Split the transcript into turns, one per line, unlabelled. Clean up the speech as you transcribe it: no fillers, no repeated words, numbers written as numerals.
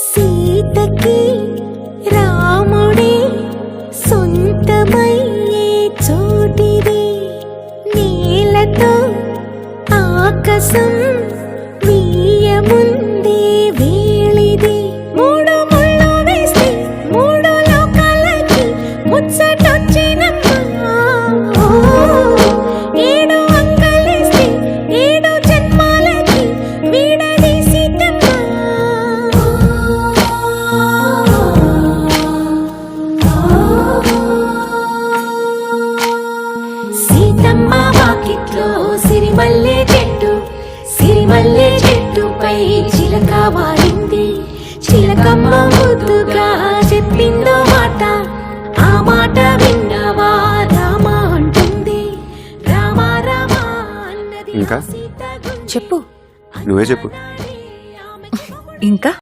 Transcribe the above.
సీతకి రాముడే సొంతమయ్యే చోటిది, నేలతో ఆకాశం వీయముందే వేళిది. మూడు ముళ్ళు వేస్తే మూడు లోకాలకి ముచ్చటొచ్చినమ్మా. ఏడు అంగలేస్తే ఏడు జన్మాలకి వీడదీసిటమ్మా. సీతమ్మ వాకిట్లో సిరిమల్లె చెట్టు, సిరిమల్లె చెట్టుపై చిలక వారింది. చిలకమ్మ ముద్దుగా చెప్పిందో మాట, ఆ మాట విన్నవా రామ అంటుంది. రామ రామ అన్నది
ఇంకా?
సీత
చెప్పు
నువ్వే చెప్పు.
ఇంకా